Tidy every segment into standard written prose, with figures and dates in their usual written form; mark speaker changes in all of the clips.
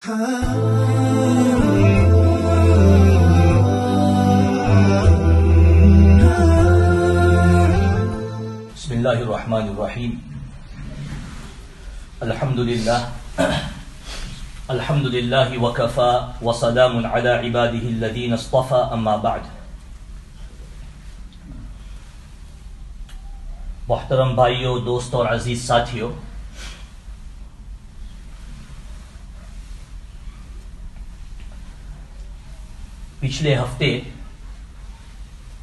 Speaker 1: بسم اللہ الرحمن الرحیم الحمد للہ وکفا وسلام علی عباده الذین اصطفى اما بعد. محترم بھائیوں، دوستوں اور عزیز ساتھیوں، پچھلے ہفتے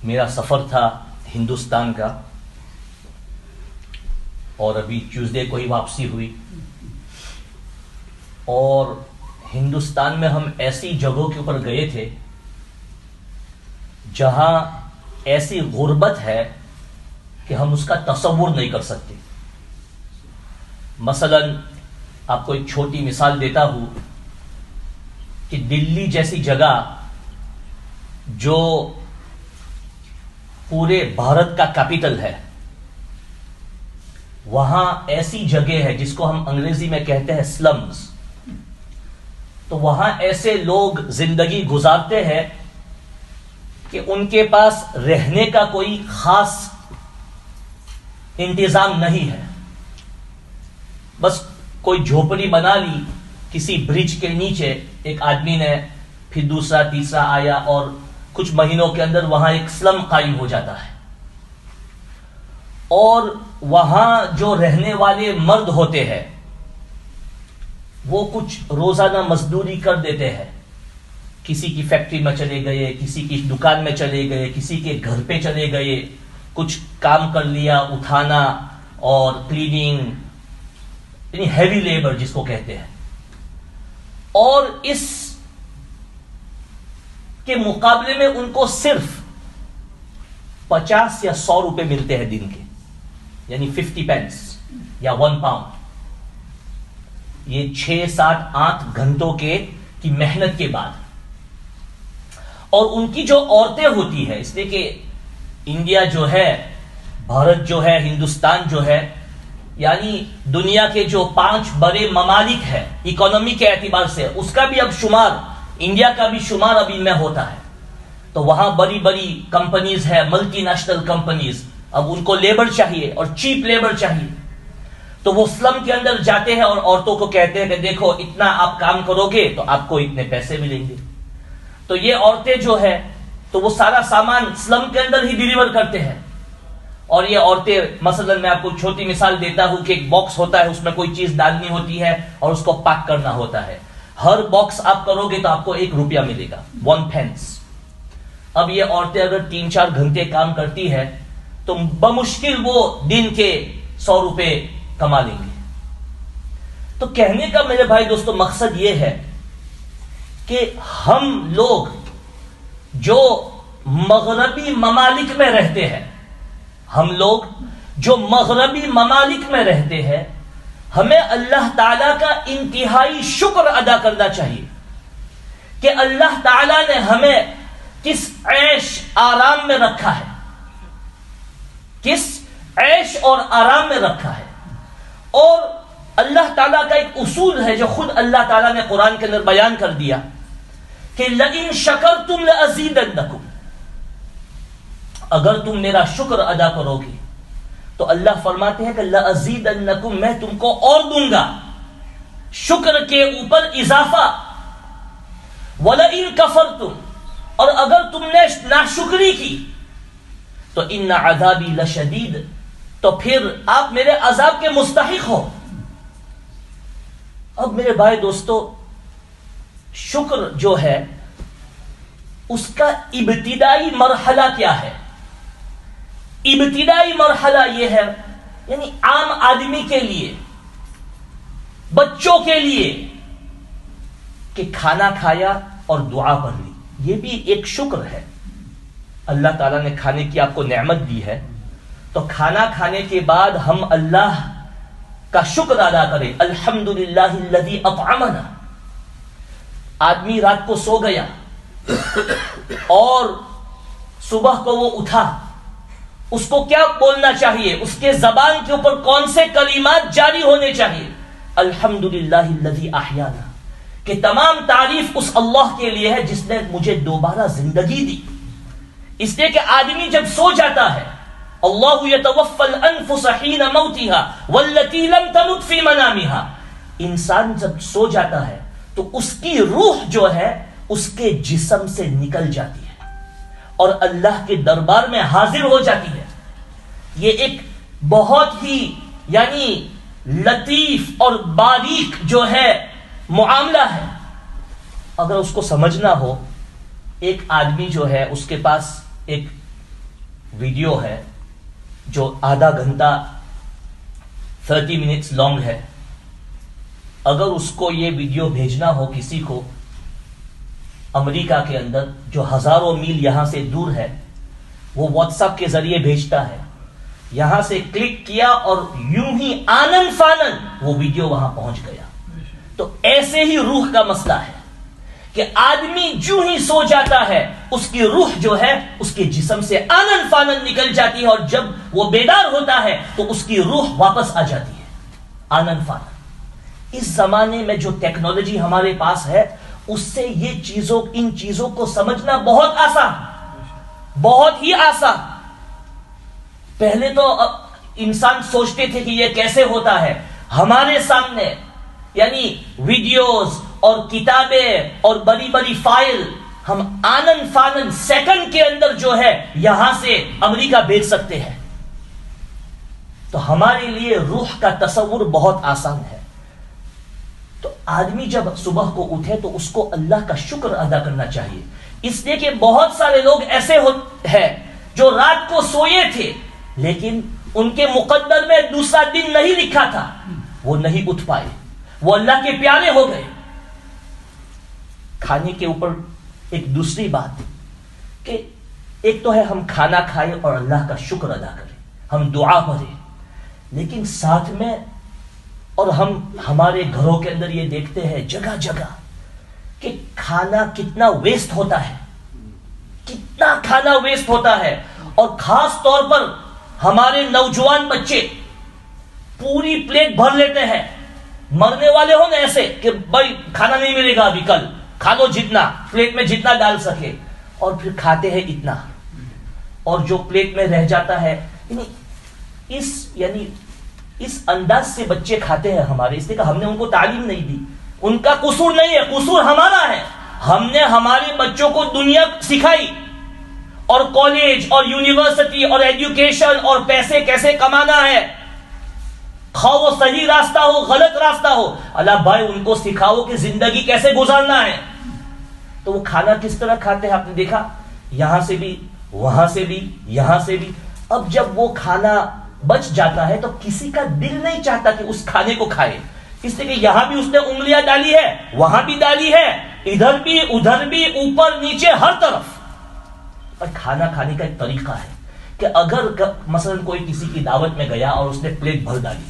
Speaker 1: میرا سفر تھا ہندوستان کا، اور ابھی ٹیوزڈے کو ہی واپسی ہوئی. اور ہندوستان میں ہم ایسی جگہوں کے اوپر گئے تھے جہاں ایسی غربت ہے کہ ہم اس کا تصور نہیں کر سکتے. مثلا آپ کو ایک چھوٹی مثال دیتا ہوں کہ دلی جیسی جگہ جو پورے بھارت کا کیپٹل ہے، وہاں ایسی جگہ ہے جس کو ہم انگریزی میں کہتے ہیں سلمز. تو وہاں ایسے لوگ زندگی گزارتے ہیں کہ ان کے پاس رہنے کا کوئی خاص انتظام نہیں ہے. بس کوئی جھوپڑی بنا لی کسی برج کے نیچے، ایک آدمی نے، پھر دوسرا تیسرا آیا، اور کچھ مہینوں کے اندر وہاں ایک سلم قائم ہو جاتا ہے. اور وہاں جو رہنے والے مرد ہوتے ہیں وہ کچھ روزانہ مزدوری کر دیتے ہیں. کسی کی فیکٹری میں چلے گئے، کسی کی دکان میں چلے گئے، کسی کے گھر پہ چلے گئے، کچھ کام کر لیا، اٹھانا اور کلیننگ، یعنی ہیوی لیبر جس کو کہتے ہیں. اور اس کے مقابلے میں ان کو صرف 50 یا 100 روپے ملتے ہیں دن کے، یعنی 50 پینس یا 1 پاؤنڈ. یہ 6 7 8 گھنٹوں کی محنت کے بعد. اور ان کی جو عورتیں ہوتی ہے، اس لیے کہ انڈیا جو ہے، بھارت جو ہے، ہندوستان جو ہے، یعنی دنیا کے جو 5 بڑے ممالک ہیں اکانومی کے اعتبار سے، اس کا بھی اب شمار، انڈیا کا بھی شمار اب ان میں ہوتا ہے. تو وہاں بڑی بڑی کمپنیز ہے، ملٹی نیشنل کمپنیز. اب ان کو لیبر چاہیے اور چیپ لیبر چاہیے. تو وہ سلم کے اندر جاتے ہیں اور عورتوں کو کہتے ہیں کہ دیکھو اتنا آپ کام کرو گے تو آپ کو اتنے پیسے ملیں گے. تو یہ عورتیں جو ہے تو وہ سارا سامان سلم کے اندر ہی ڈیلیور کرتے ہیں. اور یہ عورتیں، مثلا میں آپ کو چھوٹی مثال دیتا ہوں کہ ایک باکس ہوتا ہے، اس میں کوئی چیز ڈالنی ہوتی ہے اور اس کو پیک کرنا ہوتا ہے. ہر باکس آپ کرو گے تو آپ کو 1 روپیہ ملے گا، 1 پینس. اب یہ عورتیں اگر 3 4 گھنٹے کام کرتی ہے تو بمشکل وہ دن کے 100 روپے کما لیں گے. تو کہنے کا میرے بھائی دوستو مقصد یہ ہے کہ ہم لوگ جو مغربی ممالک میں رہتے ہیں، ہمیں اللہ تعالیٰ کا انتہائی شکر ادا کرنا چاہیے کہ اللہ تعالیٰ نے ہمیں کس عیش آرام میں رکھا ہے، کس عیش اور آرام میں رکھا ہے. اور اللہ تعالیٰ کا ایک اصول ہے جو خود اللہ تعالیٰ نے قرآن کے اندر بیان کر دیا کہ لَإِن شَكَرْتُمْ لَأَزِيدَنَّكُمْ، اگر تم میرا شکر ادا کرو گے تو اللہ فرماتے ہیں کہ لَأَزِيدَنَّكُمْ، میں تم کو اور دوں گا، شکر کے اوپر اضافہ. وَلَئِن كَفَرْتُمْ، اور اگر تم نے ناشکری کی تو ان عذابی لشدید، تو پھر آپ میرے عذاب کے مستحق ہو. اب میرے بھائی دوستو، شکر جو ہے اس کا ابتدائی مرحلہ کیا ہے؟ ابتدائی مرحلہ یہ ہے، یعنی عام آدمی کے لیے، بچوں کے لیے، کہ کھانا کھایا اور دعا پڑھ لی. یہ بھی ایک شکر ہے. اللہ تعالیٰ نے کھانے کی آپ کو نعمت دی ہے، تو کھانا کھانے کے بعد ہم اللہ کا شکر ادا کریں. الحمدللہ الذی اطعمنا. آدمی رات کو سو گیا اور صبح کو وہ اٹھا، اس کو کیا بولنا چاہیے؟ اس کے زبان کے اوپر کون سے کلمات جاری ہونے چاہیے؟ الحمدللہ الذی احیانا، کہ تمام تعریف اس اللہ کے لیے ہے جس نے مجھے دوبارہ زندگی دی. اس لیے کہ آدمی جب سو جاتا ہے، اللہ یتوفی الانفس حین موتها والتي لم تمت فی منامها، انسان جب سو جاتا ہے تو اس کی روح جو ہے اس کے جسم سے نکل جاتی ہے اور اللہ کے دربار میں حاضر ہو جاتی ہے. یہ ایک بہت ہی یعنی لطیف اور باریک جو ہے معاملہ ہے. اگر اس کو سمجھنا ہو، ایک آدمی جو ہے اس کے پاس ایک ویڈیو ہے جو آدھا گھنٹہ 30 منٹس لانگ ہے. اگر اس کو یہ ویڈیو بھیجنا ہو کسی کو امریکہ کے اندر جو ہزاروں میل یہاں سے دور ہے، وہ واٹس ایپ کے ذریعے بھیجتا ہے. یہاں سے کلک کیا اور یوں ہی آنن فانن وہ ویڈیو وہاں پہنچ گیا. تو ایسے ہی روح کا مسئلہ ہے کہ آدمی جو ہی سو جاتا ہے اس کی روح جو ہے اس کے جسم سے آنن فانن نکل جاتی ہے، اور جب وہ بیدار ہوتا ہے تو اس کی روح واپس آ جاتی ہے آنن فانن. اس زمانے میں جو ٹیکنالوجی ہمارے پاس ہے اس سے ان چیزوں کو سمجھنا بہت آسان، بہت ہی آسان. پہلے تو انسان سوچتے تھے کہ یہ کیسے ہوتا ہے. ہمارے سامنے یعنی ویڈیوز اور کتابیں اور بڑی بڑی فائل ہم آنن فانن سیکنڈ کے اندر جو ہے یہاں سے امریکہ بھیج سکتے ہیں. تو ہمارے لیے روح کا تصور بہت آسان ہے. تو آدمی جب صبح کو اٹھے تو اس کو اللہ کا شکر ادا کرنا چاہیے. اس لیے کہ بہت سارے لوگ ایسے ہیں جو رات کو سوئے تھے لیکن ان کے مقدر میں دوسرا دن نہیں لکھا تھا، وہ نہیں اٹھ پائے، وہ اللہ کے پیارے ہو گئے. کھانے کے اوپر ایک دوسری بات کہ ایک تو ہے ہم کھانا کھائیں اور اللہ کا شکر ادا کریں، ہم دعا پڑھیں، لیکن ساتھ میں اور ہم ہمارے گھروں کے اندر یہ دیکھتے ہیں جگہ جگہ کہ کھانا کتنا ویسٹ ہوتا ہے، کتنا کھانا ویسٹ ہوتا ہے. اور خاص طور پر ہمارے نوجوان بچے پوری پلیٹ بھر لیتے ہیں. مرنے والے ہو نا ایسے کہ بھائی کھانا نہیں ملے گا ابھی، کل کھا لو جتنا پلیٹ میں جتنا ڈال سکے، اور پھر کھاتے ہیں اتنا، اور جو پلیٹ میں رہ جاتا ہے یعنی اس انداز سے بچے کھاتے ہیں ہمارے. اس لیے کہ ہم نے ان کو تعلیم نہیں دی. ان کا قصور نہیں ہے، قصور ہمارا ہے. ہم نے ہمارے بچوں کو دنیا سکھائی اور کالج اور یونیورسٹی اور ایجوکیشن اور پیسے کیسے کمانا ہے، خواہ وہ صحیح راستہ ہو غلط راستہ ہو. اللہ بھائی ان کو سکھاؤ کہ زندگی کیسے گزارنا ہے. تو وہ کھانا کس طرح کھاتے ہیں آپ نے دیکھا، یہاں سے بھی وہاں سے بھی یہاں سے بھی. اب جب وہ کھانا بچ جاتا ہے تو کسی کا دل نہیں چاہتا کہ اس کھانے کو کھائے، اس لیے کہ یہاں بھی اس نے انگلیاں ڈالی ہے، وہاں بھی ڈالی ہے، ادھر بھی ادھر بھی اوپر نیچے ہر طرف. اور کھانا کھانے کا ایک طریقہ ہے کہ اگر مثلا کوئی کسی کی دعوت میں گیا اور اس نے پلیٹ بھر ڈالی،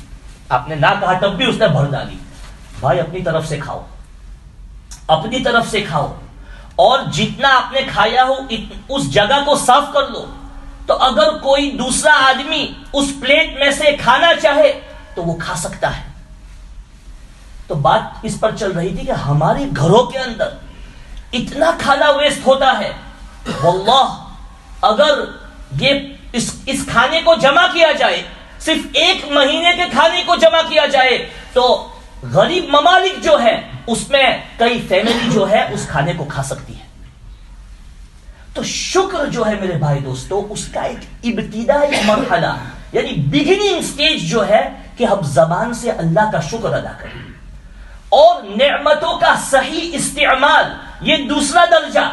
Speaker 1: آپ نے نہ کہا تب بھی اس نے بھر ڈالی، بھائی اپنی طرف سے کھاؤ، اپنی طرف سے کھاؤ، اور جتنا آپ نے کھایا ہو اس جگہ کو صاف کر لو. تو اگر کوئی دوسرا آدمی اس پلیٹ میں سے کھانا چاہے تو وہ کھا سکتا ہے. تو بات اس پر چل رہی تھی کہ ہمارے گھروں کے اندر اتنا کھانا ویسٹ ہوتا ہے. واللہ اگر یہ اس کھانے کو جمع کیا جائے، صرف 1 مہینے کے کھانے کو جمع کیا جائے تو غریب ممالک جو ہے اس میں کئی فیملی جو ہے اس کھانے کو کھا سکتی ہے. تو شکر جو ہے میرے بھائی دوستو، اس کا ایک ابتدائی مرحلہ یعنی بگننگ سٹیج جو ہے کہ ہم زبان سے اللہ کا شکر ادا کریں، اور نعمتوں کا صحیح استعمال یہ دوسرا درجہ.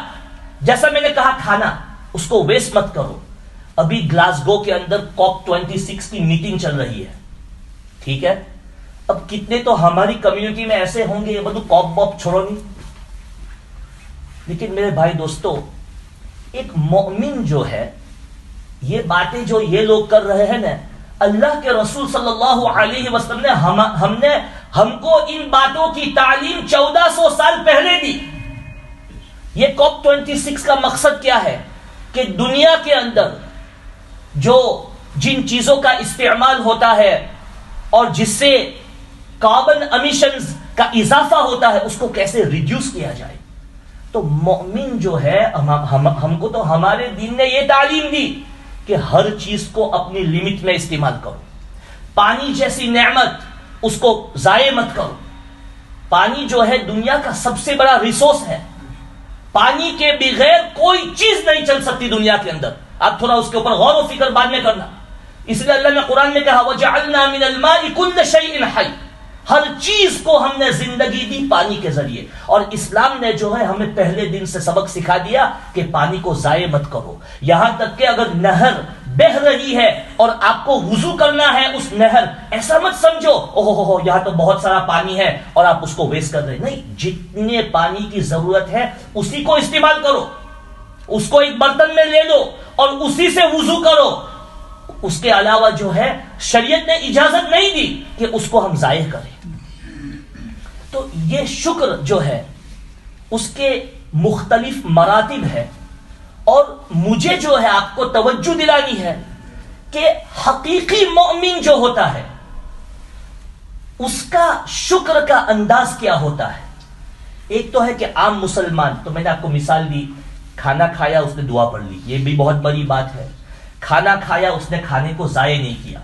Speaker 1: جیسا میں نے کہا کھانا اس کو ویسٹ مت کرو. ابھی گلاسگو کے اندر COP26 کی میٹنگ چل رہی ہے، ٹھیک ہے. اب کتنے تو ہماری کمیونٹی میں ایسے ہوں گے یہ بدو کاپ واپ چھوڑو نہیں. لیکن میرے بھائی دوستو، ایک مومن جو ہے یہ باتیں جو یہ لوگ کر رہے ہیں نا، اللہ کے رسول صلی اللہ علیہ وسلم نے ہم کو ان باتوں کی تعلیم 1400 سال پہلے دی. یہ COP26 کا مقصد کیا ہے کہ دنیا کے اندر جن چیزوں کا استعمال ہوتا ہے اور جس سے کاربن امیشنز کا اضافہ ہوتا ہے اس کو کیسے ریڈیوس کیا جائے. تو مومن جو ہے ہم کو تو ہمارے دین نے یہ تعلیم دی کہ ہر چیز کو اپنی لمٹ میں استعمال کرو. پانی جیسی نعمت اس کو ضائع مت کرو. پانی جو ہے دنیا کا سب سے بڑا ریسورس ہے. پانی کے بغیر کوئی چیز نہیں چل سکتی دنیا کے اندر. آپ تھوڑا اس کے اوپر غور و فکر بعد میں کرنا. اس لیے اللہ نے قرآن میں کہا وَجَعَلْنَا مِنَ الْمَاءِ كُلَّ شَيْءٍ حَيٍّ، ہر چیز کو ہم نے زندگی دی پانی کے ذریعے. اور اسلام نے جو ہے ہمیں پہلے دن سے سبق سکھا دیا کہ پانی کو ضائع مت کرو. یہاں تک کہ اگر نہر بہ رہی ہے اور آپ کو وضو کرنا ہے اس نہر، ایسا مت سمجھو اوہ یہاں تو بہت سارا پانی ہے اور آپ اس کو ویسٹ کر رہے. نہیں، جتنے پانی کی ضرورت ہے اسی کو استعمال کرو. اس کو ایک برتن میں لے لو اور اسی سے وضو کرو. اس کے علاوہ جو ہے شریعت نے اجازت نہیں دی کہ اس کو ہم ضائع کریں. تو یہ شکر جو ہے اس کے مختلف مراتب ہے. اور مجھے جو ہے آپ کو توجہ دلانی ہے کہ حقیقی مومن جو ہوتا ہے اس کا شکر کا انداز کیا ہوتا ہے. ایک تو ہے کہ عام مسلمان، تو میں نے آپ کو مثال دی، کھانا کھایا اس نے دعا پڑھ لی، یہ بھی بہت بڑی بات ہے. کھانا کھایا اس نے کھانے کو ضائع نہیں کیا.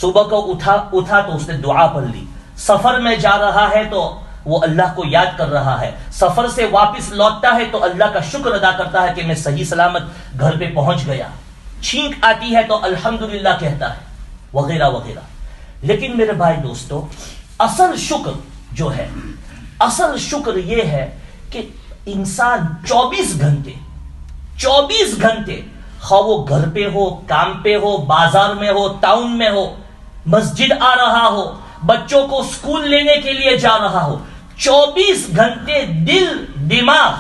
Speaker 1: صبح کو اٹھا تو اس نے دعا پڑھ لی. سفر میں جا رہا ہے تو وہ اللہ کو یاد کر رہا ہے. سفر سے واپس لوٹتا ہے تو اللہ کا شکر ادا کرتا ہے کہ میں صحیح سلامت گھر پہ پہنچ گیا. چھینک آتی ہے تو الحمدللہ کہتا ہے، وغیرہ وغیرہ. لیکن میرے بھائی دوستو، اصل شکر جو ہے، اصل شکر یہ ہے کہ انسان 24 گھنٹے خواہ وہ گھر پہ ہو، کام پہ ہو، بازار میں ہو، ٹاؤن میں ہو، مسجد آ رہا ہو، بچوں کو اسکول لینے کے لیے جا رہا ہو، 24 گھنٹے دل دماغ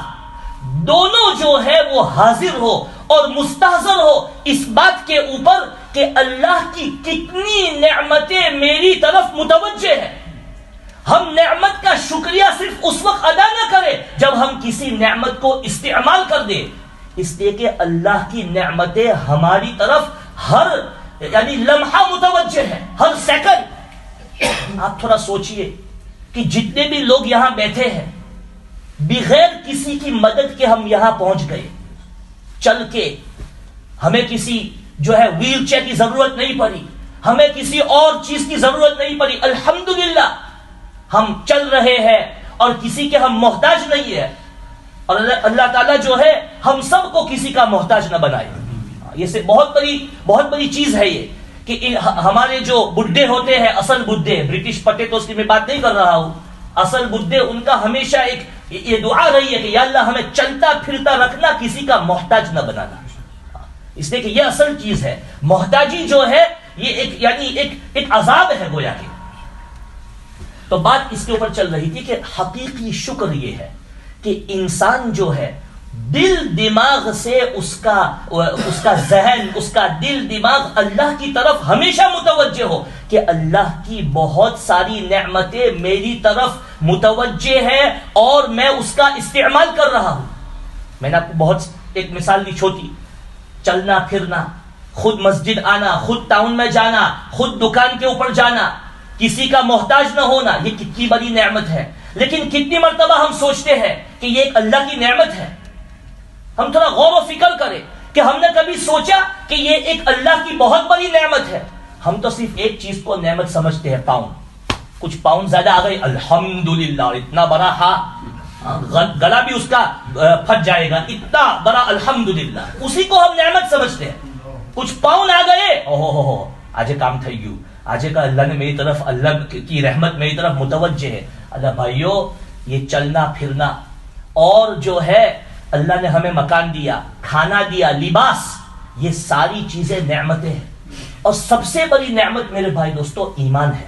Speaker 1: دونوں جو ہے وہ حاضر ہو اور مستحضر ہو اس بات کے اوپر کہ اللہ کی کتنی نعمتیں میری طرف متوجہ ہیں. ہم نعمت کا شکریہ صرف اس وقت ادا نہ کریں جب ہم کسی نعمت کو استعمال کر دیں، اس لیے کہ اللہ کی نعمتیں ہماری طرف ہر یعنی لمحہ متوجہ ہے، ہر سیکنڈ. آپ تھوڑا سوچئے کہ جتنے بھی لوگ یہاں بیٹھے ہیں بغیر کسی کی مدد کے ہم یہاں پہنچ گئے، چل کے. ہمیں کسی جو ہے ویل چیئر کی ضرورت نہیں پڑی، ہمیں کسی اور چیز کی ضرورت نہیں پڑی. الحمدللہ ہم چل رہے ہیں اور کسی کے ہم محتاج نہیں ہے. اور اللہ تعالیٰ جو ہے ہم سب کو کسی کا محتاج نہ بنائے. یہ سے بہت بڑی چیز ہے یہ کہ ہمارے جو بڈھے ہوتے ہیں، اصل بڈھے، برٹش پٹے تو اس کی میں بات نہیں کر رہا ہوں، اصل بڈھے، ان کا ہمیشہ ایک یہ دعا رہی ہے کہ یا اللہ ہمیں چلتا پھرتا رکھنا، کسی کا محتاج نہ بنانا. اس لیے کہ یہ اصل چیز ہے. محتاجی جو ہے یہ ایک عذاب ہے گویا کہ. تو بات اس کے اوپر چل رہی تھی کہ حقیقی شکر یہ ہے کہ انسان جو ہے دل دماغ سے اس کا ذہن، اس کا دل دماغ اللہ کی طرف ہمیشہ متوجہ ہو کہ اللہ کی بہت ساری نعمتیں میری طرف متوجہ ہے اور میں اس کا استعمال کر رہا ہوں. میں نے آپ کو ایک مثال دی چھوٹی. چلنا پھرنا، خود مسجد آنا، خود ٹاؤن میں جانا، خود دکان کے اوپر جانا، کسی کا محتاج نہ ہونا، یہ کتنی بڑی نعمت ہے. لیکن کتنی مرتبہ ہم سوچتے ہیں کہ یہ ایک اللہ کی نعمت ہے. ہم تھوڑا غور و فکر کریں کہ ہم نے کبھی سوچا کہ یہ ایک اللہ کی بہت بڑی نعمت ہے. ہم تو صرف ایک چیز کو نعمت سمجھتے ہیں، پاؤنڈ. کچھ پاؤنڈ زیادہ آ گئی، الحمدللہ، اتنا بڑا گلا بھی اس کا پھٹ جائے گا، اتنا بڑا الحمدللہ، اسی کو ہم نعمت سمجھتے ہیں. کچھ پاؤنڈ آ گئے، اوہو آج کام تھئی گયું، آج کا اللہ نے میری طرف، اللہ کی رحمت میری طرف متوجہ ہے. اللہ بھائیو، یہ چلنا پھرنا اور جو ہے اللہ نے ہمیں مکان دیا، کھانا دیا، لباس، یہ ساری چیزیں نعمتیں ہیں. اور سب سے بڑی نعمت میرے بھائی دوستو ایمان ہے.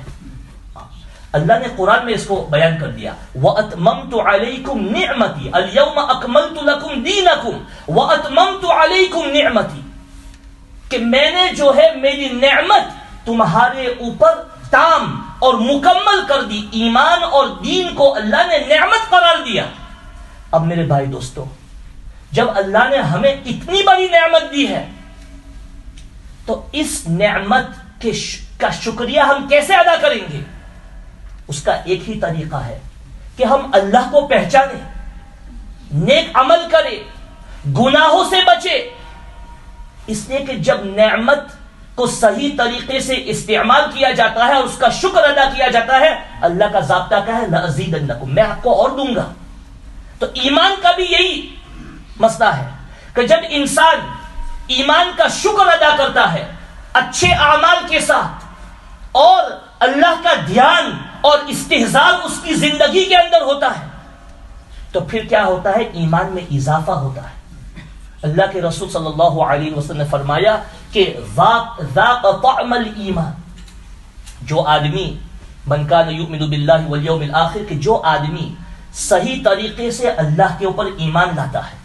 Speaker 1: اللہ نے قرآن میں اس کو بیان کر دیا، وَأَتْمَمْتُ عَلَيْكُمْ نِعْمَتِي الْيَوْمَ أَكْمَلْتُ لَكُمْ دِينَكُمْ وَأَتْمَمْتُ عَلَيْكُمْ نِعْمَتِي، کہ میں نے جو ہے میری نعمت تمہارے اوپر تام اور مکمل کر دی. ایمان اور دین کو اللہ نے نعمت قرار دیا. اب میرے بھائی دوستو، جب اللہ نے ہمیں اتنی بڑی نعمت دی ہے تو اس نعمت کا شکریہ ہم کیسے ادا کریں گے؟ اس کا ایک ہی طریقہ ہے کہ ہم اللہ کو پہچانیں, نیک عمل کریں, گناہوں سے بچے. اس لیے کہ جب نعمت کو صحیح طریقے سے استعمال کیا جاتا ہے اور اس کا شکر ادا کیا جاتا ہے, اللہ کا ضابطہ کیا ہے؟ لَأَزِيدَنَّكُمْ, میں آپ کو اور دوں گا. تو ایمان کا بھی یہی مسئلہ ہے کہ جب انسان ایمان کا شکر ادا کرتا ہے اچھے اعمال کے ساتھ, اور اللہ کا دھیان اور استحضار اس کی زندگی کے اندر ہوتا ہے, تو پھر کیا ہوتا ہے؟ ایمان میں اضافہ ہوتا ہے. اللہ کے رسول صلی اللہ علیہ وسلم نے فرمایا کہ ذاق طعم الایمان, جو آدمی من کان یؤمن باللہ والیوم الآخر, کہ جو آدمی صحیح طریقے سے اللہ کے اوپر ایمان لاتا ہے,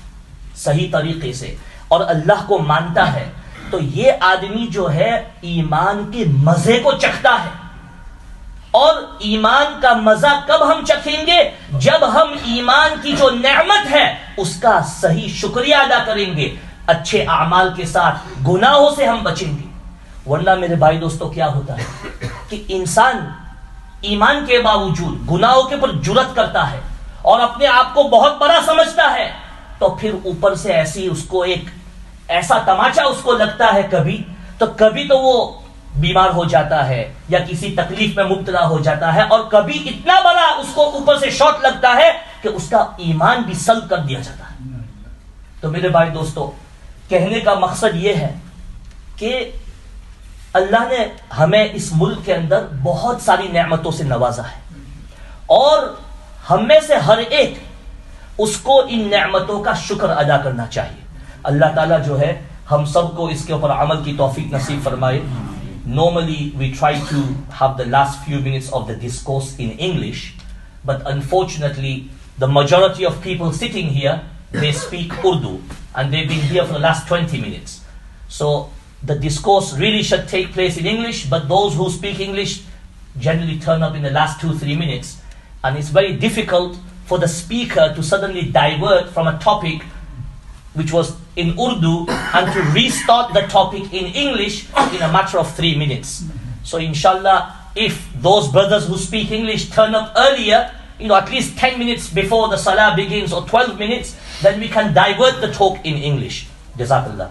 Speaker 1: صحیح طریقے سے, اور اللہ کو مانتا ہے, تو یہ آدمی جو ہے ایمان کے مزے کو چکھتا ہے. اور ایمان کا مزہ کب ہم چکھیں گے؟ جب ہم ایمان کی جو نعمت ہے اس کا صحیح شکریہ ادا کریں گے, اچھے اعمال کے ساتھ, گناہوں سے ہم بچیں گے. ورنہ میرے بھائی دوستو کیا ہوتا ہے کہ انسان ایمان کے باوجود گناہوں کے اوپر جرات کرتا ہے اور اپنے آپ کو بہت بڑا سمجھتا ہے, تو پھر اوپر سے ایسی اس کو ایک ایسا تماچا اس کو لگتا ہے, کبھی تو وہ بیمار ہو جاتا ہے یا کسی تکلیف میں مبتلا ہو جاتا ہے, اور کبھی اتنا بڑا اس کو اوپر سے شاٹ لگتا ہے کہ اس کا ایمان بھی سلب کر دیا جاتا ہے. تو میرے بھائی دوستو, کہنے کا مقصد یہ ہے کہ اللہ نے ہمیں اس ملک کے اندر بہت ساری نعمتوں سے نوازا ہے, اور ہم میں سے ہر ایک اس کو ان نعمتوں کا شکر ادا کرنا چاہیے. اللہ تعالیٰ جو ہے ہم سب کو اس کے اوپر عمل کی توفیق نصیب فرمائے. Normally we try to have the last few minutes of the discourse in English, but unfortunately the majority of people sitting here, they speak Urdu, and they've been here for the last 20 minutes. So the discourse really should take place in English, but those who speak English generally turn up in the last 2-3 minutes, and it's very difficult for the speaker to suddenly divert from a topic which was in Urdu and to restart the topic in English in a matter of 3 minutes. So inshallah, if those brothers who speak English turn up earlier, at least 10 minutes before the salah begins or 12 minutes, then we can divert the talk in English. Jazakallah.